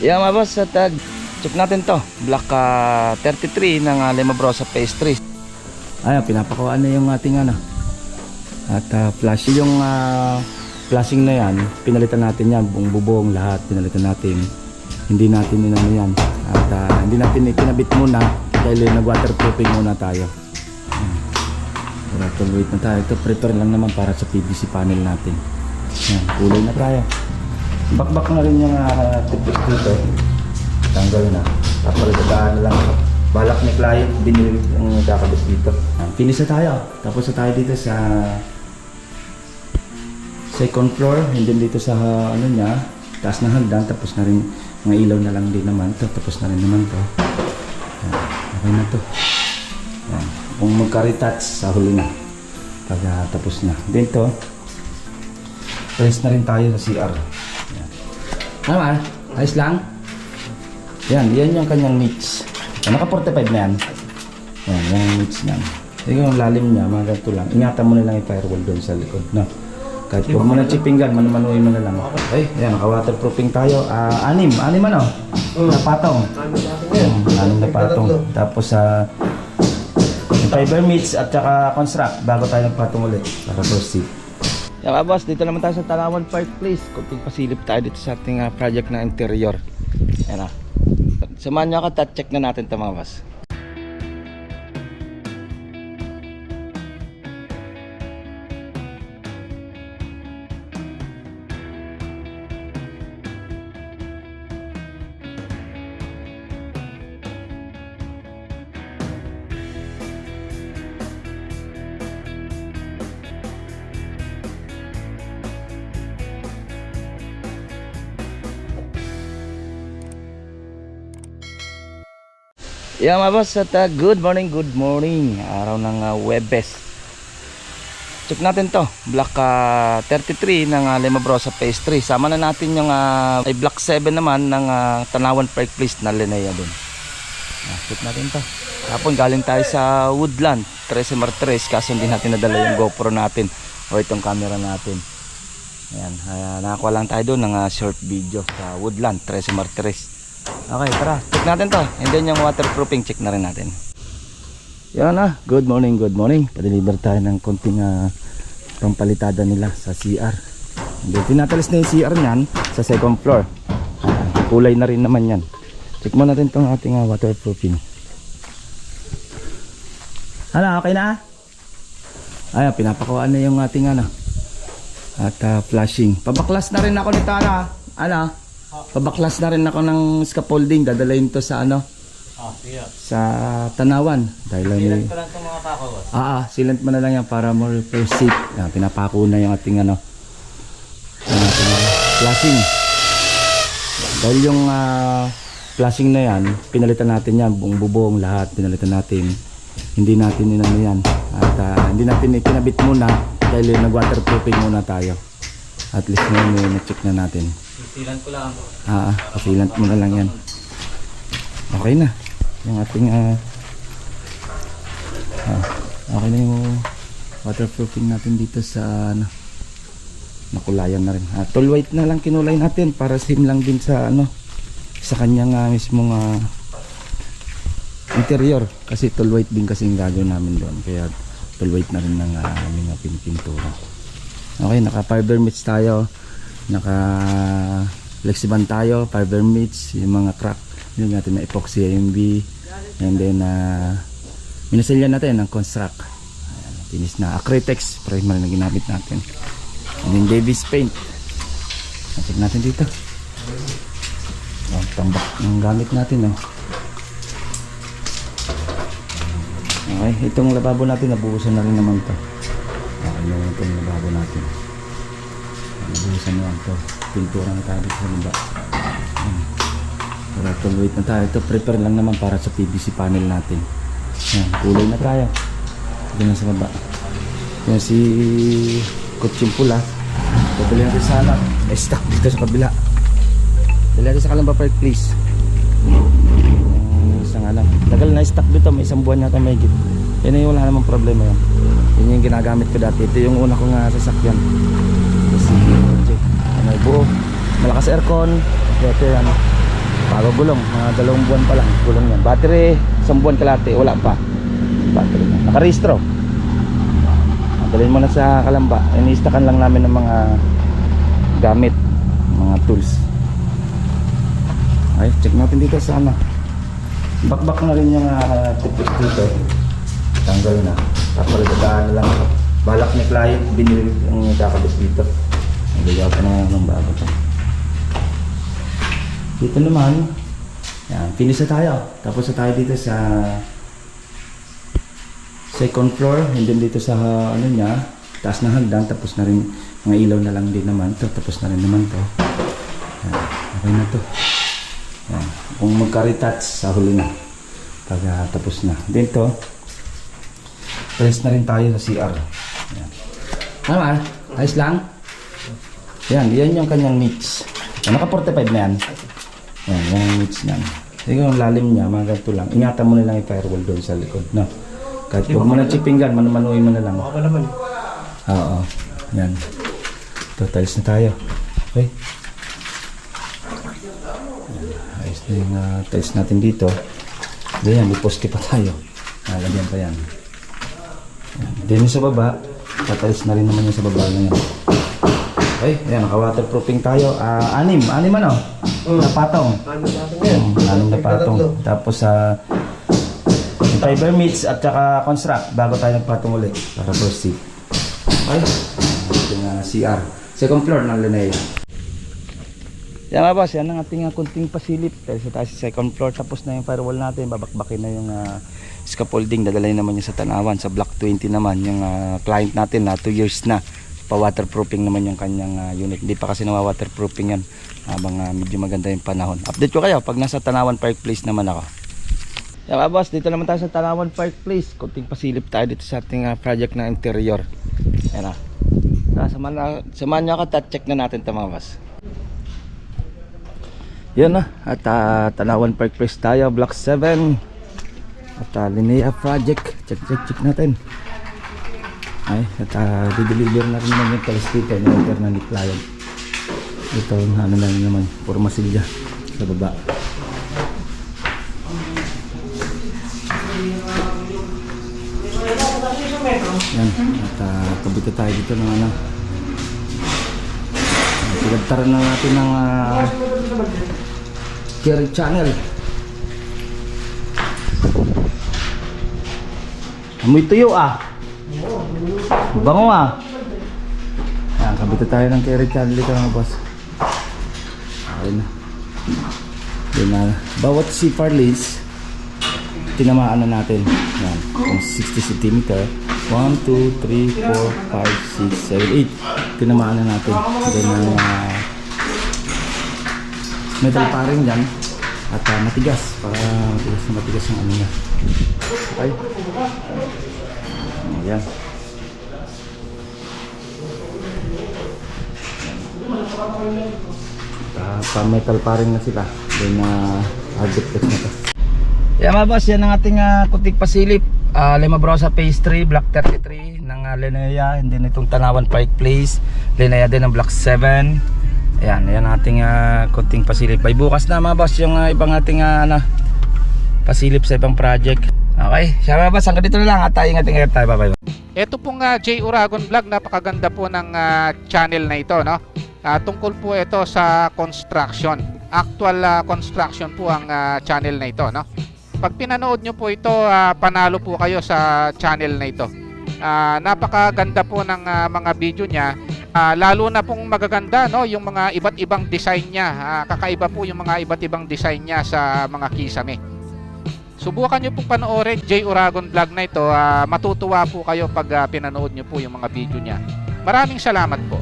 Yeah mga boss, at check natin to. Block 33 ng Limabrosa Phase 3. Ayan, pinapakuhaan na yung ating ano. At flash yung flashing na yan. Pinalitan natin yan, buong bubong lahat. Pinalitan natin. Hindi natin inano yan. At hindi natin ikinabit muna dahil nag-waterproofing muna tayo. Wait na tayo. Ito prepare lang naman para sa PVC panel natin. Ayan, kulay na tayo. Bakbak na rin yung tipis dito. Tanggal na. Tapos nagdaan na lang. Balak ni client, binili yung kakabit dito. Finish na tayo. Tapos na tayo dito sa second floor. And then dito sa ano niya, taas ng hagdan. Tapos na rin, mga ilaw na lang din naman to. Tapos na rin naman to. Okay na to. Ayan. Kung magka-retouch, sa huli na. Pag tapos na. Then to, press na rin tayo sa CR. Tama, ayos lang. Yan yung kanyang niche. Naka 45 na yan. Yan, yung niche niya. Yung lalim niya, mga ganito lang. Ingatan mo na lang yung firewall doon sa likod, no? Kahit huwag mo na chipping gun, manumanuhin mo na lang. Okay, yan, naka-waterproofing tayo. Anim ano? Na patong. Anim na patong. Tapos fiber meats at saka construct bago tayo nagpatong ulit para proceed. Yan mga boss, dito naman tayo sa Tanawan Park Place. Kunting pasilip tayo dito sa ating project na interior. Yan na. Samahan nyo ako, check na natin ito mga boss. Yeah mga boss, at good morning. Araw ng Webes. Check natin to. Block 33 ng Limabrosa Phase 3. Sama na natin yung ay Block 7 naman ng Tanawan Park Place na Linea dun. Check natin to. Tapos galing tayo sa Woodland 13 Martres. Kaso hindi natin nadala yung GoPro natin o itong camera natin. Ayan, nakakuha lang tayo doon ng short video sa Woodland 13 Martres. Okay, tara, check natin to. And then yung waterproofing, check na rin natin. Yan na, good morning. Pa-deliver tayo ng konting pampalitada nila sa CR. And then tinatalis na yung CR nyan sa second floor. Kulay na rin naman yan. Check mo natin tong ating waterproofing. Ano, okay na? Ayan, pinapakuhaan na yung ating at flashing. Pabaklas na rin ako nito Pabaklas na rin ako ng scaffolding. Dadalayin to sa sa Tanawan. Dahil sealant ko lang itong mga pako, boss. Sealant mo na lang yan para more safe. Pinapako na yung ating flashing. Dahil yung flashing na yan, pinalitan natin yan, buong bubong lahat pinalitan natin. Hindi natin inano yan. At hindi natin ikinabit muna dahil nag-waterproofing muna tayo. At least ngayon na-check na natin. Sealant ko lang. Sealant mo na lang yan. Okay na. Yung ating okay na yung waterproofing natin dito sa nakulayan na rin. Tall white na lang kinulay natin para same lang din sa sa kanyang mismong interior. Kasi tall white din kasi yung gagawin namin doon. Kaya tall white na rin ng aming pintura. Okay, naka fiber meats tayo. Naka flexiban tayo, fiber meats, yung mga crack yung natin na epoxy AMB, and then minasilyan natin ng construct. Finish na Acrytex primer na ginamit natin, and then Davis paint. Check natin dito tambak ng gamit natin Okay, itong lababo natin nabuhusan na rin naman to. Okay, itong lababo natin nabuhusan naman to. Pintura na tayo sa baba. Wait na tayo. Ito prepare lang naman para sa PVC panel natin. Yan, kulay na tayo. Ito na sa baba. Yan si kutsing pula. Pabili natin sana. Stock dito sa kabila. Dali natin sa Calamba Park Place. Isang tagal na stock dito. May isang buwan yata may higit. Yan yung wala namang problema yan. Yan yung ginagamit ko dati. Ito yung una kong sasakyan. Kasi may buo, malakas aircon, ito Bago gulong, mga 2 buwan pa lang gulong yan. Battery, 1 buwan kalate, wala pa. Battery na. Nakarehistro. Dalhin mo na sa Kalamba. Iniistakan lang namin ng mga gamit, mga tools. Ay, check natin dito sa ano. Bakbak na rin yung tipik dito. Tanggal na. Tapos dadaan na lang. Balak ni client, binili yung kakabit dito. Nagagawa pa na ng bago to. Dito naman, yan, finish na tayo. Tapos na tayo dito sa second floor, and then dito sa ano niya, taas ng hagdan, tapos na rin mga ilaw na lang din naman to, tapos na rin naman to. Yan, okay na to. Yan, kung magka-retouch sa huli na pag tapos na. Then to, press na rin tayo sa CR. Yan. Tama, ayos lang. Yan, yan yung kanyang niche. Naka 45 na yan. Yan, yan yung niche niyan. Sige, yung lalim niya, mga ganito lang. Ingatan mo na lang yung firewall doon sa likod, no? Kahit huwag mo na chippingan, manumanuhin mo na lang. Baka naman. Oo, yan. Ito, tiles na tayo. Okay. Yan, ayos na yung tiles natin dito. Ganyan, may poste pa tayo. Nalagyan pa yan. Yan. Then sa baba, tiles na rin naman yung sa baba na yan. Okay, yan, naka-waterproofing tayo. 6 ano? Na patong. 6 na patong. Tapos fiber meets at saka construct bago tayo nagpatong ulit para proceed. Okay, ating CR. Second floor ng Linea. Yan mga boss, yan ang ating kunting pasilip. Dahil sa tayo sa second floor, tapos na yung firewall natin. Babakbakin na yung scaffolding. Dadalhin naman yung sa Tanawan. Sa block 20 naman yung client natin na 2 years na. Pa-waterproofing naman yung kanyang unit. Hindi pa kasi nawa-waterproofing yan habang medyo maganda yung panahon. Update ko kayo pag nasa Tanawan Park Place naman ako. Yan mga boss, dito naman tayo sa Tanawan Park Place. Kunting pasilip tayo dito sa ating project na interior. Yan samahan nyo ako at check na natin ito mga boss. Yan na, at Tanawan Park Place tayo, block 7 at Linea project. Check natin. Ay, at dideliver na rin naman yung telesticker na order na ni client. Ito ano na naman, pormasilya sa baba. Yan, at kabito tayo dito ng ano. Pinagtaran na natin ng carry channel. Amoy tuyo bango yan, kabito tayo ng carry channel dito mga boss. Okay na. Then, bawat CFR lace tinamaan na natin yan, kung 60 cm 1, 2, 3, 4, 5, 6, 7, 8 tinamaan na natin. Then metal paring dyan at matigas para matigas yung ano niya. Okay, ayan. Pa-metal pa rin na sila. Then hard duplex na to. Yeah mga boss, yan ang ating kunting pasilip. Lima Brosa Phase 3, Block 33 ng Linea. And then itong Tanawan Park Place, Linea din ng Block 7. Ayan, yan ating kunting pasilip. By bukas na mga boss yung ibang ating pasilip sa ibang project. Okay, siya mga boss, hanggang dito na lang at ingat-ingat tayo. Bye bye. Ito pong J. Uragon Vlog, napakaganda po ng channel na ito, no? Tungkol po ito sa construction. Actual construction po ang channel na ito, no? Pag pinanood nyo po ito, panalo po kayo sa channel na ito. Napakaganda po ng mga video niya. Lalo na pong magaganda, no? Yung mga iba't ibang design niya. Kakaiba po yung mga iba't ibang design niya sa mga kisame. Subukan nyo po panoorin J. Uragon Vlog na ito. Matutuwa po kayo pag pinanood nyo po yung mga video niya. Maraming salamat po.